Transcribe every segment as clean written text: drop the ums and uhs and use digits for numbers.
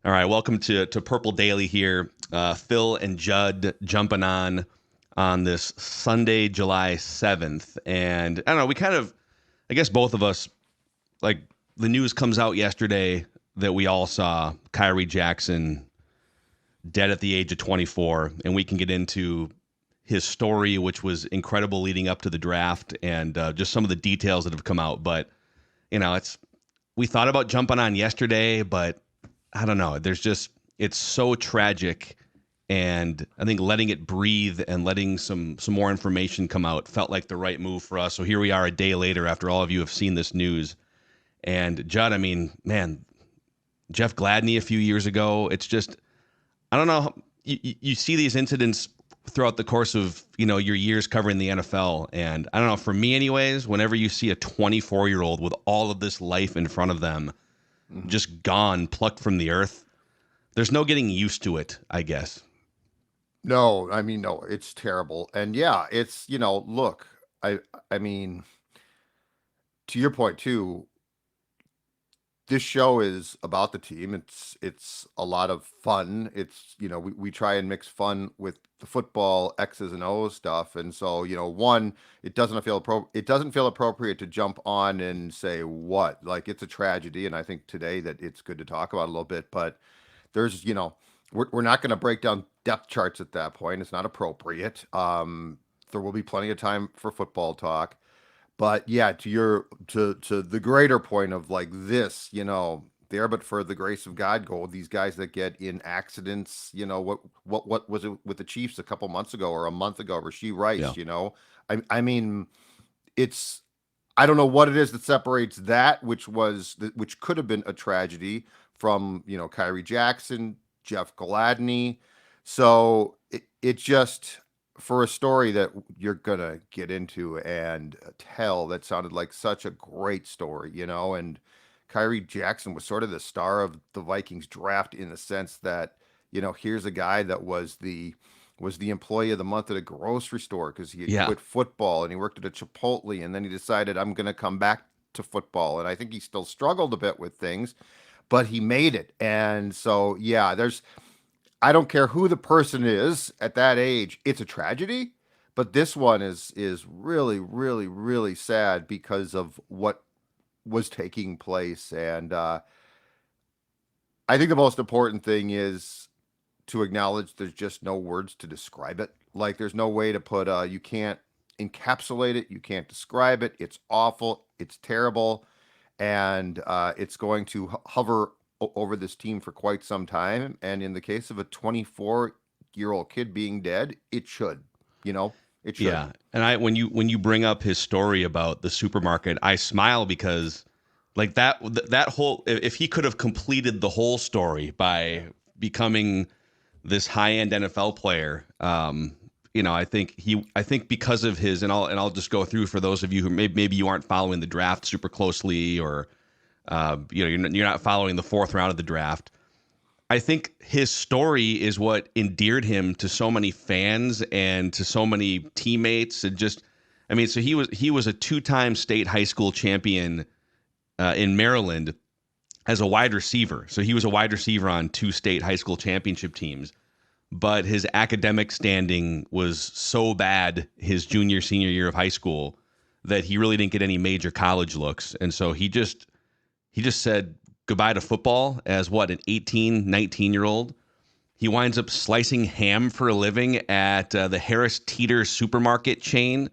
All right, welcome to Purple Daily here. Phil and Judd jumping on this Sunday, July 7th. And I don't know, I guess both of us, like the news comes out yesterday that we all saw Khyree Jackson dead at the age of 24. And we can get into his story, which was incredible leading up to the draft and just some of the details that have come out. But, we thought about jumping on yesterday, but I don't know. It's so tragic, and I think letting it breathe and letting some more information come out felt like the right move for us. So here we are a day later after all of you have seen this news. And Judd, I mean, man, Jeff Gladney a few years ago. It's just, I don't know. You see these incidents throughout the course of your years covering the NFL, and I don't know. For me, anyways, whenever you see a 24-year-old with all of this life in front of them, just gone, plucked from the earth, there's no getting used to it, I guess. No, I mean, no, it's terrible. And yeah, look, I mean, to your point too, this show is about the team. It's a lot of fun. We try and mix fun with the football X's and O's stuff. And so, one, it doesn't feel appropriate to jump on and say what, like it's a tragedy. And I think today that it's good to talk about a little bit, but there's, we're not going to break down depth charts at that point. It's not appropriate. There will be plenty of time for football talk. But yeah, to the greater point of like this, there but for the grace of God go these guys that get in accidents, what was it with the Chiefs a couple months ago or a month ago, Rasheed Yeah. Rice, I mean, it's I don't know what it is that separates that, which could have been a tragedy, from Khyree Jackson, Jeff Gladney. So it just, for a story that you're gonna get into and tell, that sounded like such a great story, and Khyree Jackson was sort of the star of the Vikings draft, in the sense that, here's a guy that was the employee of the month at a grocery store because he had Yeah. quit football and he worked at a Chipotle, and then he decided, I'm going to come back to football. And I think he still struggled a bit with things, but he made it. And so, yeah, I don't care who the person is at that age, it's a tragedy. But this one is really, really, really sad because of what was taking place. And I think the most important thing is to acknowledge there's just no words to describe it. Like there's no way to put you can't encapsulate it, you can't describe it. It's awful, it's terrible, and it's going to hover over this team for quite some time. And in the case of a 24-year-old kid being dead, it should, it should. Yeah. And when you bring up his story about the supermarket, I smile because like that whole, if he could have completed the whole story by becoming this high-end NFL player, I think because of his, and I'll just go through for those of you who maybe you aren't following the draft super closely, or you're not following the fourth round of the draft. I think his story is what endeared him to so many fans and to so many teammates, and just, I mean, so he was a two-time state high school champion in Maryland as a wide receiver. So he was a wide receiver on two state high school championship teams, but his academic standing was so bad his junior, senior year of high school that he really didn't get any major college looks. And so he just said goodbye to football as an 18, 19-year-old. He winds up slicing ham for a living at the Harris Teeter supermarket chain,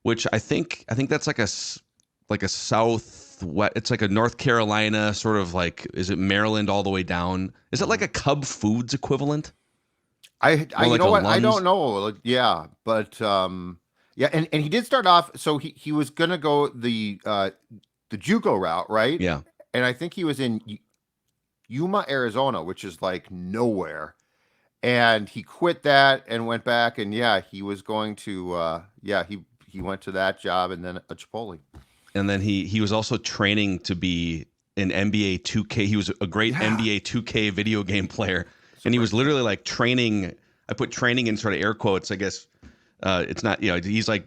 which I think that's like a south. It's like a North Carolina sort of, like, is it Maryland all the way down? Is it like a Cub Foods equivalent? I More you like know a what? I don't Lunds? know. Like, yeah, but yeah, and he did start off. So he was gonna go the JUCO route, right? Yeah. And I think he was in Yuma, Arizona, which is like nowhere. And he quit that and went back, and yeah, he was going to he went to that job and then a Chipotle. And then he was also training to be an NBA 2K. He was a great Yeah, NBA 2K video game player, it's a and he great was game. literally like training. I put training in sort of air quotes. I guess it's not. He's like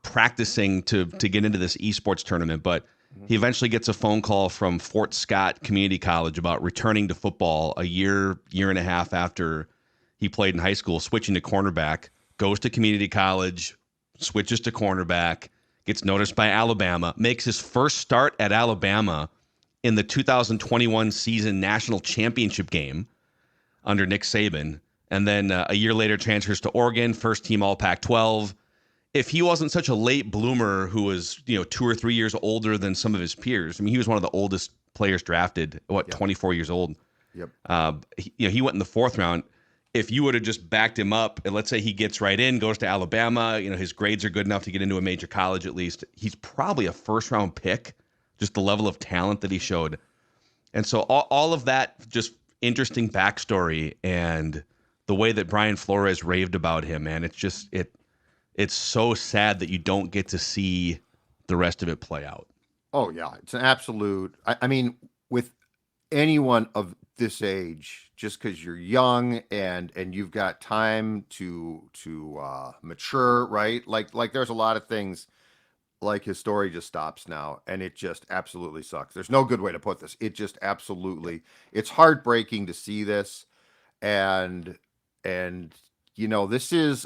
practicing to get into this esports tournament. But He eventually gets a phone call from Fort Scott Community College about returning to football a year and a half after he played in high school, switching to cornerback, goes to community college, switches to cornerback, gets noticed by Alabama, makes his first start at Alabama in the 2021 season national championship game under Nick Saban, and then a year later transfers to Oregon, first team All Pac-12. If he wasn't such a late bloomer who was, 2 or 3 years older than some of his peers, I mean, he was one of the oldest players drafted, 24 years old. Yep. He went in the fourth round. If you would have just backed him up, and let's say he gets right in, goes to Alabama, his grades are good enough to get into a major college at least, he's probably a first round pick, just the level of talent that he showed. And so all of that just interesting backstory and the way that Brian Flores raved about him, man, it's so sad that you don't get to see the rest of it play out. Oh yeah, it's an absolute. I mean, with anyone of this age, just because you're young and you've got time to mature, right? Like there's a lot of things. Like his story just stops now, and it just absolutely sucks. There's no good way to put this. It just absolutely. It's heartbreaking to see this, and this is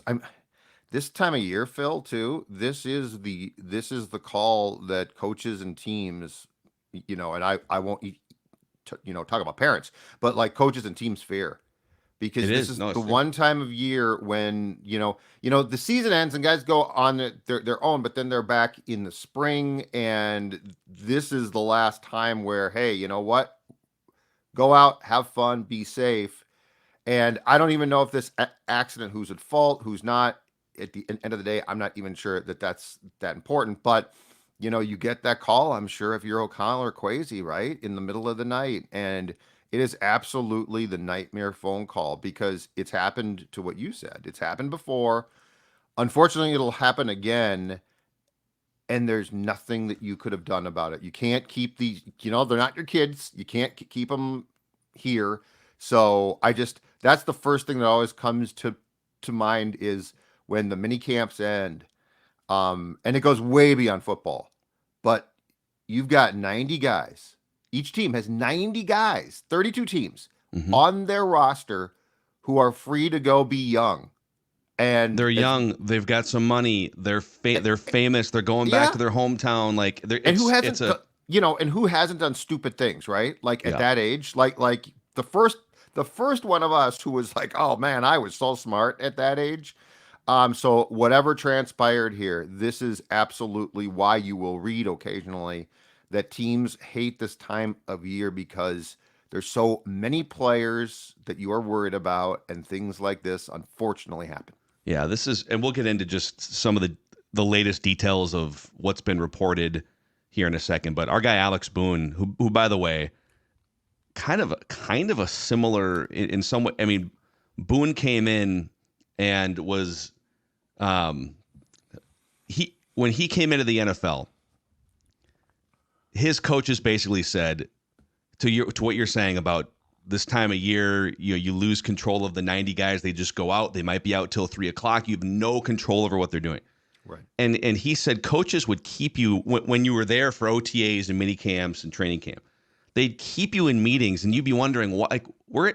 this time of year, Phil, too. This is the call that coaches and teams, and I won't, talk about parents, but like coaches and teams fear because It this is. is No, the it's one time of year when the season ends and guys go on their own, but then they're back in the spring, and this is the last time where, hey, you know what? Go out, have fun, be safe. And I don't even know if this accident, who's at fault, who's not. At the end of the day, I'm not even sure that that's that important. But you get that call, I'm sure, if you're O'Connell or Kwesi, right, in the middle of the night, and it is absolutely the nightmare phone call because it's happened to what you said. It's happened before. Unfortunately, it'll happen again, and there's nothing that you could have done about it. You can't keep these, they're not your kids. You can't keep them here. So that's the first thing that always comes to mind is when the mini camps end. And it goes way beyond football, but you've got 90 guys. Each team has 90 guys, 32 teams on their roster who are free to go be young. And they're young. They've got some money. They're famous. They're going back to their hometown. Like, and who hasn't done stupid things, right? Like at that age, like the first one of us who was like, oh man, I was so smart at that age. So whatever transpired here, this is absolutely why you will read occasionally that teams hate this time of year because there's so many players that you are worried about, and things like this unfortunately happen. Yeah, and we'll get into just some of the latest details of what's been reported here in a second. But our guy Alex Boone, who by the way, kind of a similar in some way. I mean, Boone came in and was when he came into the NFL, his coaches basically said to what you're saying about this time of year, you lose control of the 90 guys. They just go out. They might be out till 3:00. You have no control over what they're doing. Right. And he said coaches would keep you when you were there for OTAs and mini camps and training camp. They'd keep you in meetings, and you'd be wondering, what? Like, we're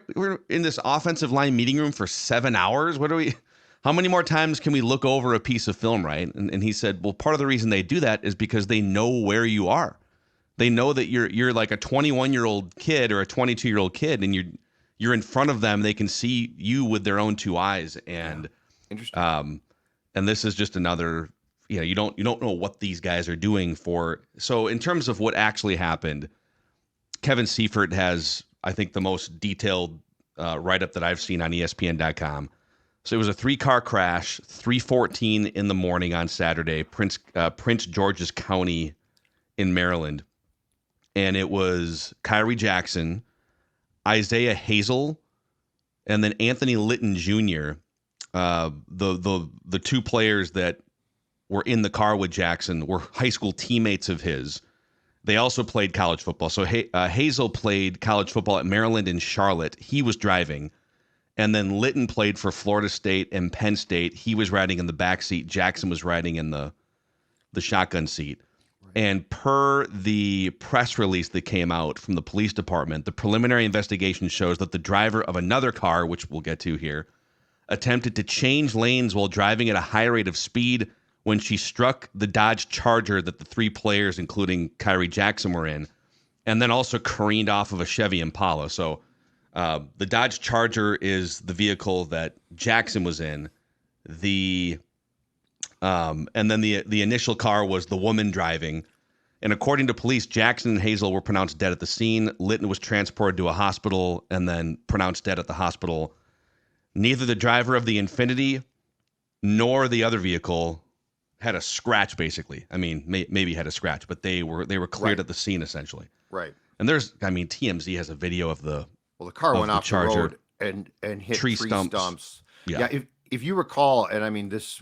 in this offensive line meeting room for 7 hours. What are we? How many more times can we look over a piece of film, right? And he said, well, part of the reason they do that is because they know where you are. They know that you're like a 21-year-old kid or a 22-year-old kid, and you're in front of them. They can see you with their own two eyes, and interesting. And this is just another. You don't know what these guys are doing for. So in terms of what actually happened, Kevin Seifert has, I think, the most detailed write-up that I've seen on ESPN.com. So it was a 3-car crash, 3:14 in the morning on Saturday, Prince George's County in Maryland. And it was Khyree Jackson, Isaiah Hazel, and then Anthony Litton Jr., the two players that were in the car with Jackson were high school teammates of his. They also played college football. So Hazel played college football at Maryland and Charlotte. He was driving. And then Litton played for Florida State and Penn State. He was riding in the back seat. Jackson was riding in the shotgun seat. And per the press release that came out from the police department, the preliminary investigation shows that the driver of another car, which we'll get to here, attempted to change lanes while driving at a high rate of speed when she struck the Dodge Charger that the three players, including Khyree Jackson, were in, and then also careened off of a Chevy Impala. So the Dodge Charger is the vehicle that Jackson was in. And then the initial car was the woman driving. And according to police, Jackson and Hazel were pronounced dead at the scene. Litton was transported to a hospital and then pronounced dead at the hospital. Neither the driver of the Infiniti nor the other vehicle had a scratch, basically. I mean, maybe had a scratch, but they were cleared at the scene, essentially. Right. And TMZ has a video of the car went the off Charger the road and hit tree stumps. Yeah. If you recall, and I mean, this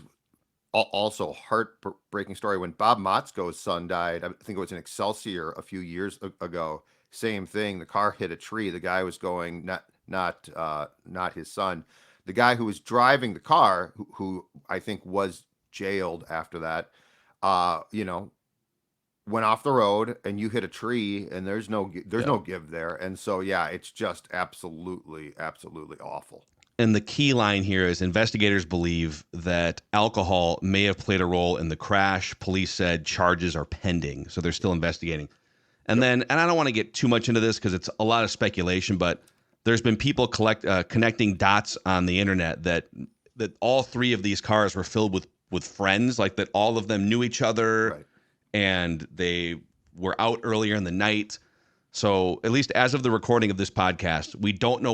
also heartbreaking story, when Bob Motzko's son died, I think it was in Excelsior a few years ago. Same thing. The car hit a tree. The guy was going, not his son. The guy who was driving the car, who I think was jailed after that, went off the road, and you hit a tree, and there's no give there. And so, yeah, it's just absolutely awful. And the key line here is investigators believe that alcohol may have played a role in the crash. Police said charges are pending, so they're still investigating. And then, and I don't want to get too much into this because it's a lot of speculation, but there's been people connecting dots on the internet that all three of these cars were filled with friends, like that all of them knew each other, right, and they were out earlier in the night. So at least as of the recording of this podcast, we don't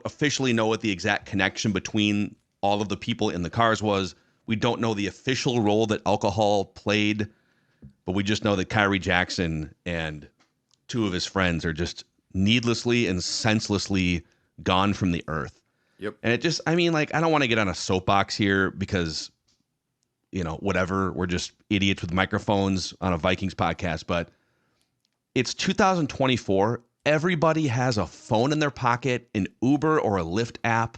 officially know what the exact connection between all of the people in the cars was. We don't know the official role that alcohol played, but we just know that Khyree Jackson and two of his friends are just needlessly and senselessly gone from the earth. Yep. And it just, I mean, like, I don't want to get on a soapbox here because, whatever, we're just idiots with microphones on a Vikings podcast, but it's 2024. Everybody has a phone in their pocket, an Uber or a Lyft app.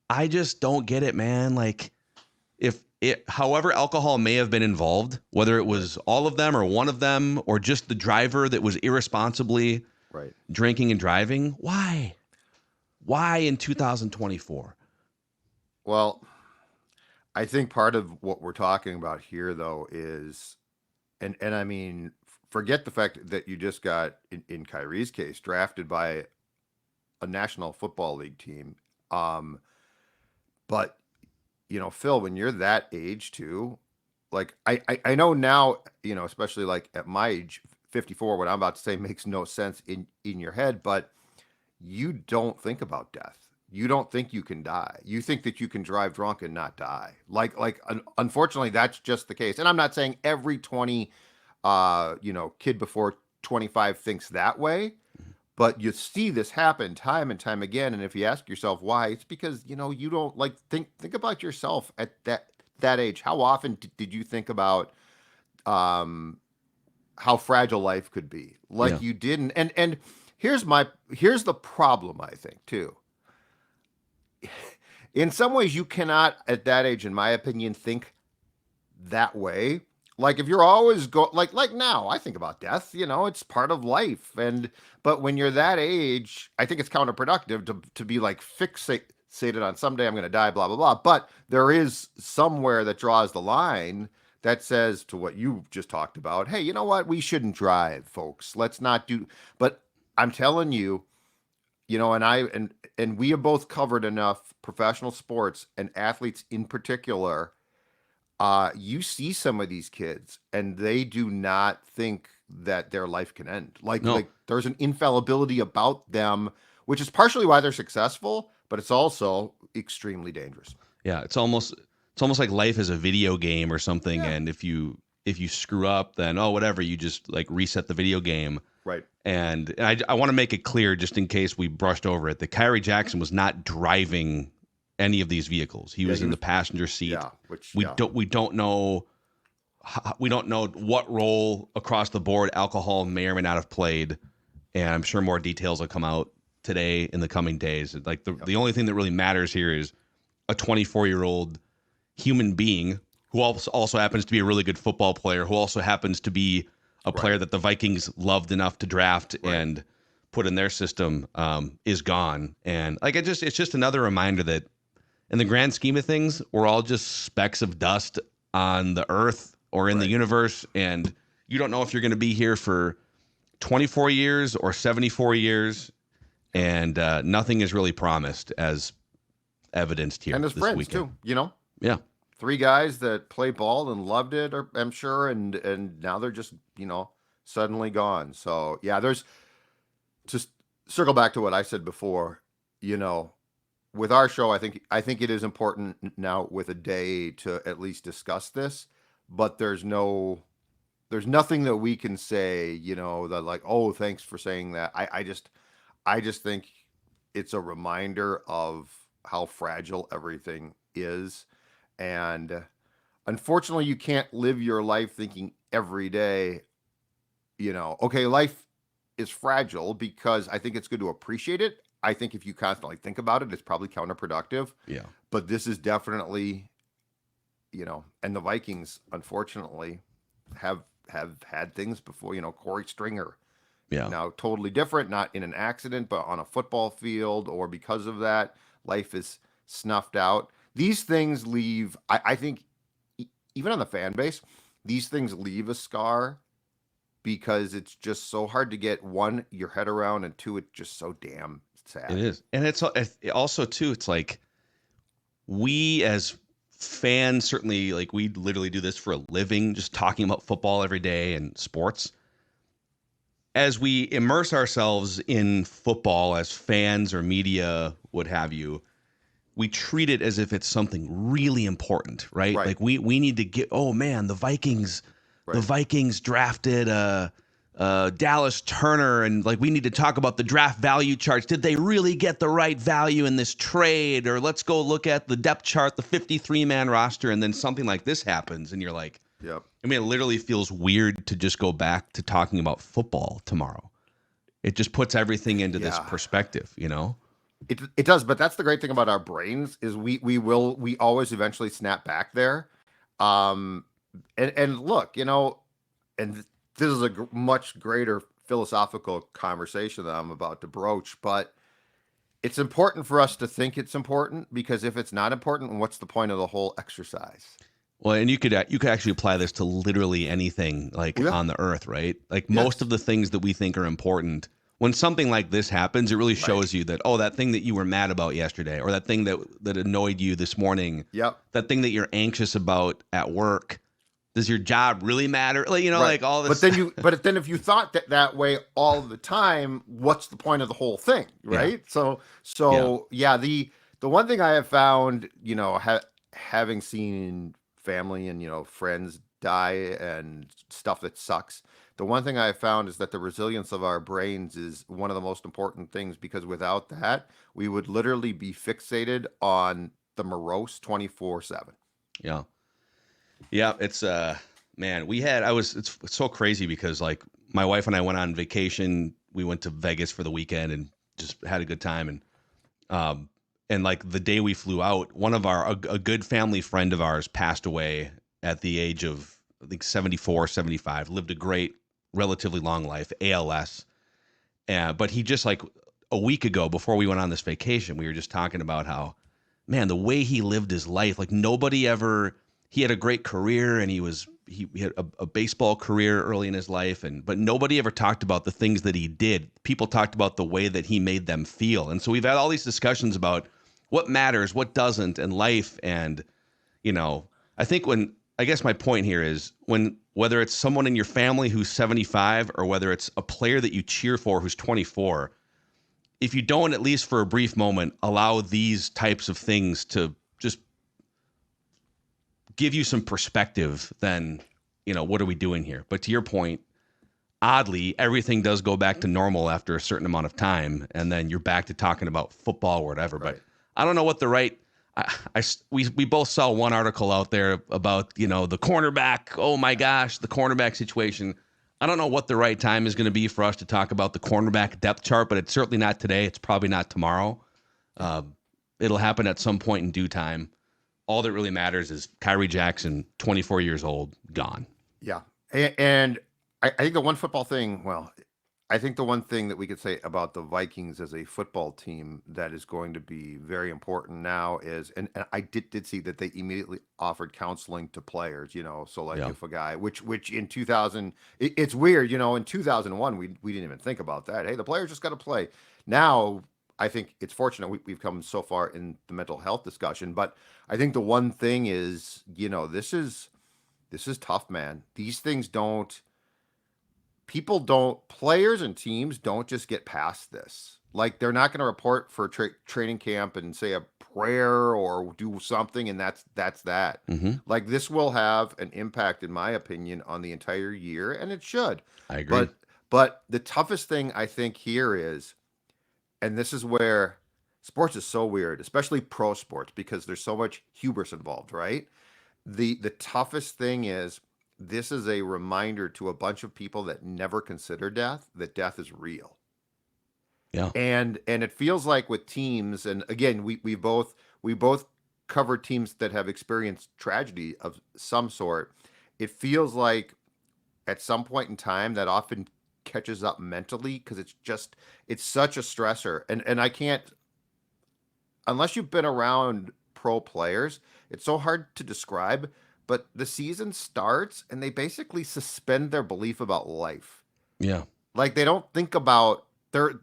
I just don't get it, man. Like, however alcohol may have been involved, whether it was all of them or one of them or just the driver that was irresponsibly drinking and driving, why? Why in 2024? Well, I think part of what we're talking about here, though, is, and I mean, forget the fact that you just got, in Khyree's case, drafted by a National Football League team. But, Phil, when you're that age too, like I know now, especially like at my age, 54, what I'm about to say makes no sense in your head, but you don't think about death. You don't think you can die. You think that you can drive drunk and not die. Unfortunately, that's just the case. And I'm not saying every 20 kid before 25 thinks that way, but you see this happen time and time again. And if you ask yourself why, it's because, you don't think about yourself at that age. How often did you think about how fragile life could be? You didn't. And here's the problem, I think, too. In some ways, you cannot, at that age, in my opinion, think that way. Like, if you're always like now, I think about death, it's part of life. But when you're that age, I think it's counterproductive to be like fixated on someday I'm going to die, blah, blah, blah. But there is somewhere that draws the line that says, to what you just talked about, hey, you know what? We shouldn't drive, folks. Let's not do. But I'm telling you, and we have both covered enough professional sports and athletes in particular. You see some of these kids and they do not think that their life can end. Like there's an infallibility about them, which is partially why they're successful, but it's also extremely dangerous. Yeah. It's almost like life is a video game or something. Yeah. And if you screw up, then, whatever, you just like reset the video game. Right. And I want to make it clear, just in case we brushed over it, that Khyree Jackson was not driving any of these vehicles. He was in the passenger seat. Yeah, we don't know what role across the board alcohol may or may not have played, and I'm sure more details will come out today in the coming days. Like the only thing that really matters here is a 24-year-old human being who also happens to be a really good football player, who also happens to be a player Right. that the Vikings loved enough to draft Right. and put in their system, is gone. And like it's just another reminder that in the grand scheme of things, we're all just specks of dust on the earth or in the Right. universe, and you don't know if you're going to be here for 24 years or 74 years, Yep. and nothing is really promised, as evidenced And here his this friends weekend. too, you know. Yeah, Three guys that play ball and loved it, I'm sure, and now they're just, suddenly gone. So, yeah, there's just circle back to what I said before, you know, with our show, I think it is important now with a day to at least discuss this, but there's nothing that we can say, that like, oh, thanks for saying that. I just think it's a reminder of how fragile everything is. And unfortunately, you can't live your life thinking every day, okay, life is fragile, because I think it's good to appreciate it. I think if you constantly think about it, it's probably counterproductive. yeah, But this is definitely, and the Vikings, unfortunately, have had things before. Corey Stringer, yeah. now totally different, not in an accident, but on a football field, or because of that, life is snuffed out. These things leave, I think, even on the fan base, these things leave a scar, because it's just so hard to get, one, your head around, and two, it's just so damn It sad. is, and it's also too. It's like we as fans, certainly, like we literally do this for a living, just talking about football every day and sports. As we immerse ourselves in football as fans or media, what have you, we treat it as if it's something really important, right? Right, Like we need to get. Oh man, the right. Vikings drafted Dallas Turner, and like we need to talk about the draft value charts. Did they really get the right value in this trade? Or let's go look at the depth chart, the 53-man roster, and then something like this happens, and you're like, Yep. I mean, it literally feels weird to just go back to talking about football tomorrow. It just puts everything into this Yeah. perspective, you know? It does, but that's the great thing about our brains, is we always eventually snap back there. Um and look, and this is a much greater philosophical conversation that I'm about to broach, but it's important for us to think it's important, because if it's not important, what's the point of the whole exercise? Well, and you could actually apply this to literally anything like Yeah. on the earth, right? Like most of Yes. the things that we think are important, when something like this happens, it really Right. shows you that, oh, that thing that you were mad about yesterday, or that thing that annoyed you this morning, Yep. that thing that you're anxious about at work, does your job really matter? Like, Right. like all But this. then if you thought that way all the time, what's the point of the whole thing, Yeah, right? So yeah, so yeah, the one thing I have found, having seen family and, friends die and stuff that sucks, the one thing I have found is that the resilience of our brains is one of the most important things, because without that, we would literally be fixated on the morose 24/7. yeah, yeah. It's man, we had I was it's so crazy because like my wife and I went on vacation. We went to Vegas for the weekend and just had a good time. Um, and like the day we flew out, one of a good family friend of ours passed away at the age of, I think, 74, 75. Lived a great, relatively long life, ALS. But he just, like, a week ago, before we went on this vacation, we were just talking about how, man, the way he lived his life, like nobody ever, he had a great career, and he had a baseball career early in his life, but nobody ever talked about the things that he did. People talked about the way that he made them feel. And so we've had all these discussions about what matters, what doesn't in life. And, I think I guess my point here is, whether it's someone in your family who's 75 or whether it's a player that you cheer for who's 24, if you don't, at least for a brief moment, allow these types of things to just give you some perspective, then, what are we doing here? But to your point, oddly, everything does go back to normal after a certain amount of time, and then you're back to talking about football or whatever. But Right. I don't know what the right. We both saw one article out there about the cornerback. Oh my gosh, the cornerback situation. I don't know what the right time is going to be for us to talk about the cornerback depth chart, but it's certainly not today. It's probably not tomorrow. It'll happen at some point in due time. all that really matters is Khyree Jackson, 24 years old, gone. Yeah. And I think the one football thing, well, I think the one thing that we could say about the Vikings as a football team that is going to be very important now is, and I did see that they immediately offered counseling to players, so like Yeah. if a guy, which in 2000, it's weird, in 2001, we didn't even think about that. Hey, the players just got to play. Now, I think it's fortunate we've come so far in the mental health discussion, but I think the one thing is, this is tough, man. These things players and teams don't just get past this. Like they're not going to report for training camp and say a prayer or do something, and that's that. Mm-hmm. Like this will have an impact, in my opinion, on the entire year, and it should. I agree. But the toughest thing I think here is, and this is where sports is so weird, especially pro sports, because there's so much hubris involved, right? The toughest thing is this is a reminder to a bunch of people that never consider death that death is real. Yeah. And it feels like with teams, and again, we both cover teams that have experienced tragedy of some sort. It feels like at some point in time that often catches up mentally because it's such a stressor. And I can't, unless you've been around pro players, it's so hard to describe, but the season starts and they basically suspend their belief about life. Yeah. Like they don't think about they're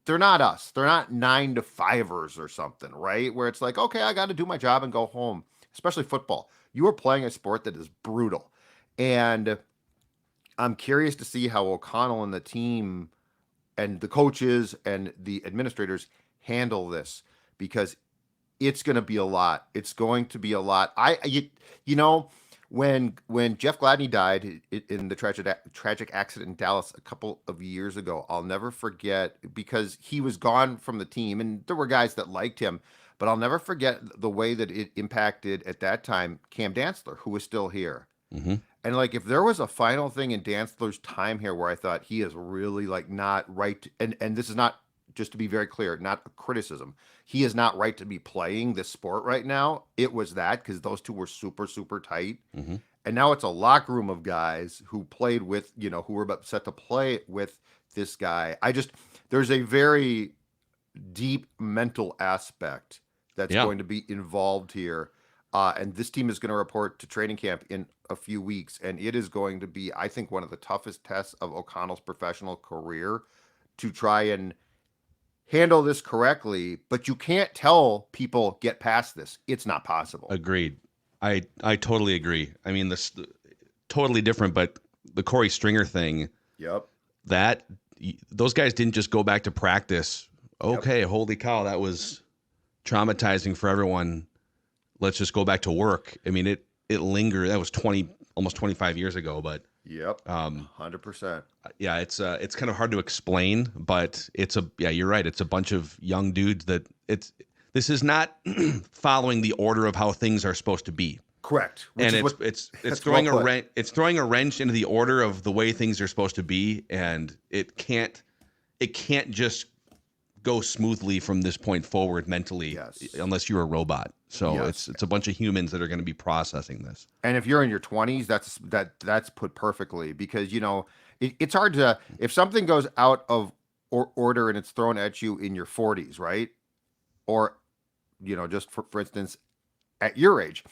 not us. They're not 9 to 5ers or something, right? Where it's like, okay, I got to do my job and go home. Especially football. You are playing a sport that is brutal. And I'm curious to see how O'Connell and the team and the coaches and the administrators handle this because it's going to be a lot. It's going to be a lot. You know, when Jeff Gladney died in the tragic accident in Dallas a couple of years ago, I'll never forget because he was gone from the team and there were guys that liked him, but I'll never forget the way that it impacted at that time Cam Dantzler, who was still here. Mm-hmm. And like, if there was a final thing in Dantzler's time here where I thought he is really like not right, and this is not, just to be very clear, not a criticism. He is not right to be playing this sport right now. It was that because those two were super, super tight. Mm-hmm. And now it's a locker room of guys who played with, who were about set to play with this guy. There's a very deep mental aspect that's going to be involved here. And this team is going to report to training camp in a few weeks. And it is going to be, I think, one of the toughest tests of O'Connell's professional career to try and handle this correctly. But you can't tell people get past this. It's not possible. Agreed. I totally agree. I mean, this totally different, but the Corey Stringer thing. Yep. Those guys didn't just go back to practice. Okay, Yep. Holy cow, that was traumatizing for everyone. Let's just go back to work. I mean, it lingered. That was almost 25 years ago, but Yep. 100%. yeah, it's kind of hard to explain, but you're right. It's a bunch of young dudes this is not following the order of how things are supposed to be. Correct. And it's throwing a wrench into the order of the way things are supposed to be, and it can't just go smoothly from this point forward mentally, unless you're a robot. So it's a bunch of humans that are going to be processing this. And if you're in your 20s, that's put perfectly because it's hard to, if something goes out of order and it's thrown at you in your 40s, right? Or just for instance, at your age,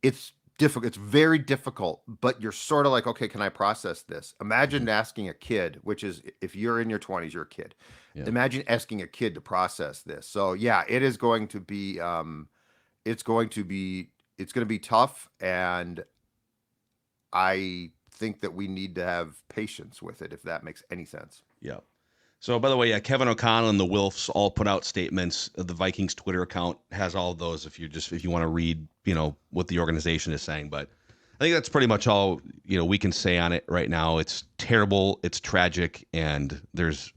it's difficult. It's very difficult, but you're sort of like, okay, can I process this? Imagine asking a kid, which is if you're in your 20s, you're a kid. Yeah. Imagine asking a kid to process this. So yeah, it is going to be, it's going to be tough. And I think that we need to have patience with it, if that makes any sense. Yeah. So, by the way, Kevin O'Connell and the Wilfs all put out statements. The Vikings Twitter account has all of those if you want to read, what the organization is saying. But I think that's pretty much all, we can say on it right now. It's terrible. It's tragic. And there's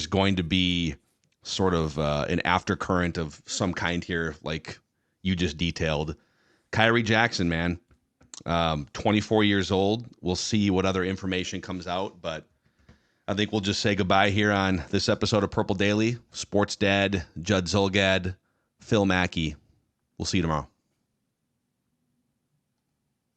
going to be sort of an aftercurrent of some kind here, like you just detailed. Khyree Jackson, man, 24 years old. We'll see what other information comes out, but I think we'll just say goodbye here on this episode of Purple Daily. Sports Dad, Judd Zulgad, Phil Mackey. We'll see you tomorrow.